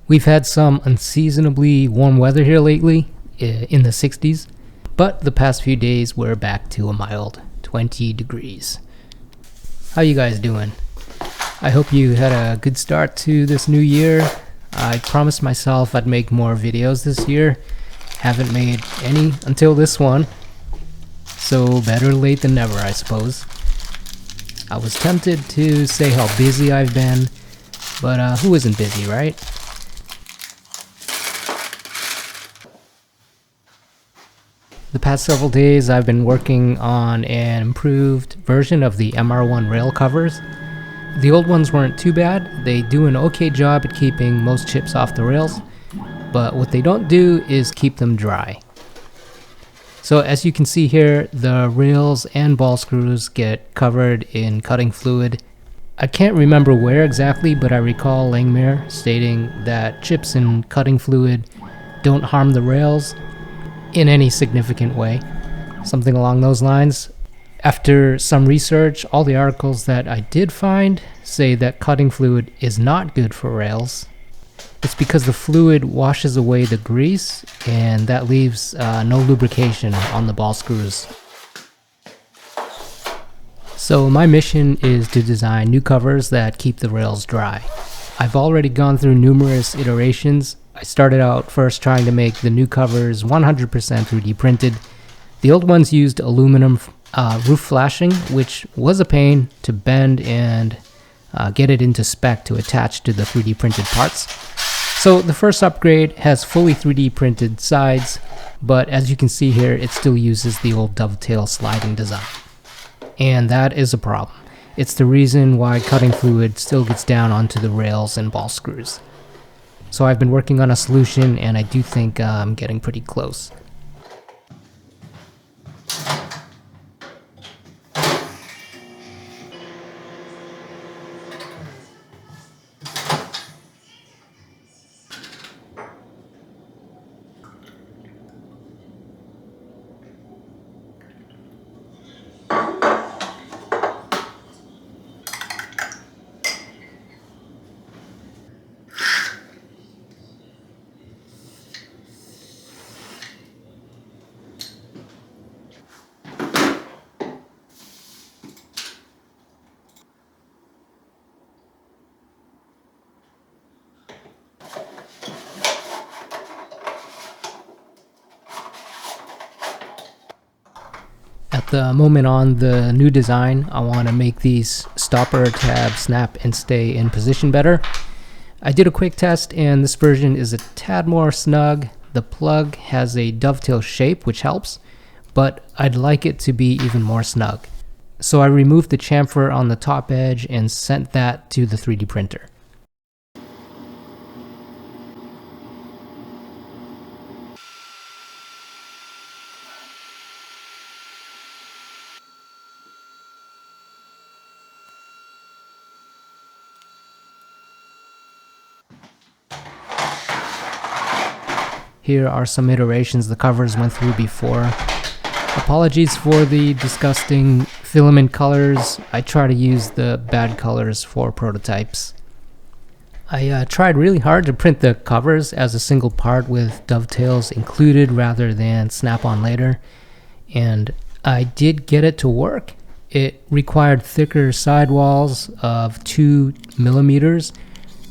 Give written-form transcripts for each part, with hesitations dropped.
We've had some unseasonably warm weather here lately, in the 60s, but the past few days we're back to a mild 20 degrees. How you guys doing? I hope you had a good start to this new year. I promised myself I'd make more videos this year. Haven't made any until this one, so better late than never, I suppose. I was tempted to say how busy I've been, but who isn't busy, right? The past several days I've been working on an improved version of the MR-1 rail covers. The old ones weren't too bad. They do an okay job at keeping most chips off the rails, but what they don't do is keep them dry. So as you can see here, the rails and ball screws get covered in cutting fluid. I can't remember where exactly, but I recall Langmuir stating that chips in cutting fluid don't harm the rails in any significant way, something along those lines. After some research, all the articles that I did find say that cutting fluid is not good for rails. It's because the fluid washes away the grease and that leaves no lubrication on the ball screws. So my mission is to design new covers that keep the rails dry. I've already gone through numerous iterations. I started out first trying to make the new covers 100% 3D printed. The old ones used aluminum roof flashing, which was a pain to bend and get it into spec to attach to the 3D printed parts. So the first upgrade has fully 3D printed sides, but as you can see here, it still uses the old dovetail sliding design. And that is a problem. It's the reason why cutting fluid still gets down onto the rails and ball screws. So I've been working on a solution, and I do think I'm getting pretty close. At the moment on the new design, I want to make these stopper tabs snap and stay in position better. I did a quick test and this version is a tad more snug. The plug has a dovetail shape, which helps, but I'd like it to be even more snug. So I removed the chamfer on the top edge and sent that to the 3D printer. Here are some iterations the covers went through before. Apologies for the disgusting filament colors. I try to use the bad colors for prototypes. I tried really hard to print the covers as a single part with dovetails included rather than snap-on later, and I did get it to work. It required thicker sidewalls of 2 millimeters,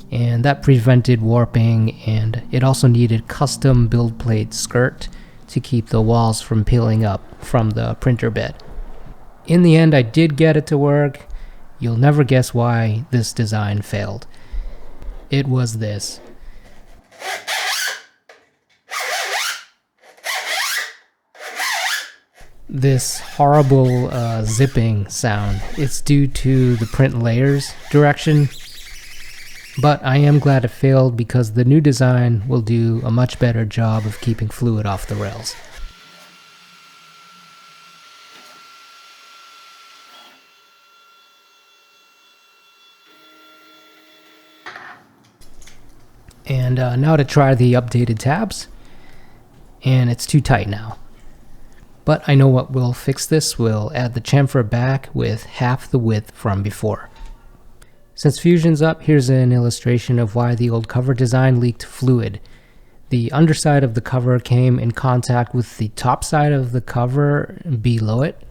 and that prevented warping, and it also needed custom build plate skirt to keep the walls from peeling up from the printer bed. In the end, I did get it to work. You'll never guess why this design failed. It was this. This horrible zipping sound. It's due to the print layers direction. But I am glad it failed because the new design will do a much better job of keeping fluid off the rails. And now to try the updated tabs. And it's too tight now. But I know what will fix this. We'll add the chamfer back with half the width from before. Since Fusion's up, here's an illustration of why the old cover design leaked fluid. The underside of the cover came in contact with the top side of the cover below it.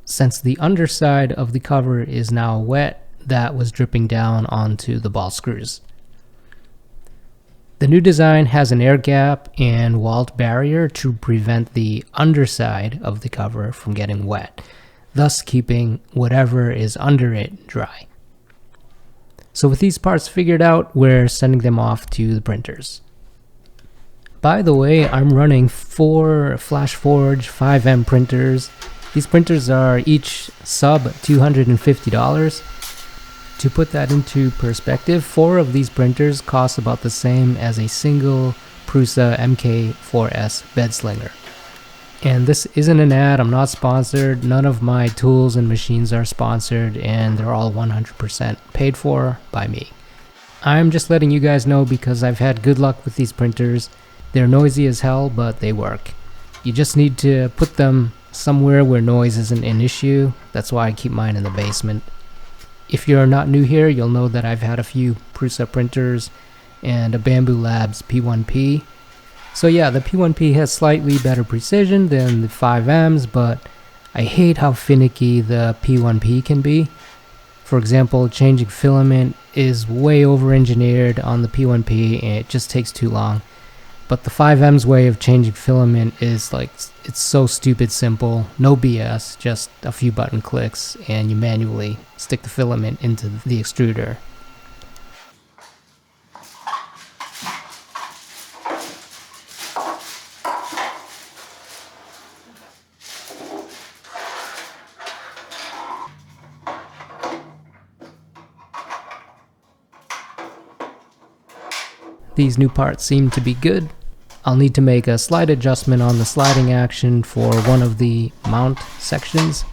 Since the underside of the cover is now wet, that was dripping down onto the ball screws. The new design has an air gap and walled barrier to prevent the underside of the cover from getting wet, thus keeping whatever is under it dry. So with these parts figured out, we're sending them off to the printers. By the way, I'm running 4 FlashForge 5M printers. These printers are each sub $250. To put that into perspective, 4 of these printers cost about the same as a single Prusa MK4S bed slinger. And this isn't an ad, I'm not sponsored, none of my tools and machines are sponsored, and they're all 100% paid for by me. I'm just letting you guys know because I've had good luck with these printers. They're noisy as hell, but they work. You just need to put them somewhere where noise isn't an issue. That's why I keep mine in the basement. If you're not new here, you'll know that I've had a few Prusa printers and a Bamboo Labs P1P. So yeah, the P1P has slightly better precision than the 5Ms, but I hate how finicky the P1P can be. For example, changing filament is way over-engineered on the P1P and it just takes too long. But the 5M's way of changing filament is like, it's so stupid simple, no BS, just a few button clicks and you manually stick the filament into the extruder. These new parts seem to be good. I'll need to make a slight adjustment on the sliding action for one of the mount sections.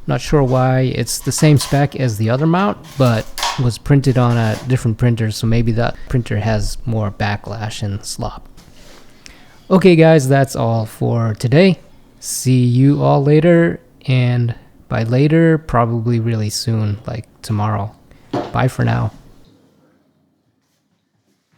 Not sure why, it's the same spec as the other mount, but was printed on a different printer, so maybe that printer has more backlash and slop. Okay guys, that's all for today. See you all later, and by later, probably really soon, like tomorrow. Bye for now.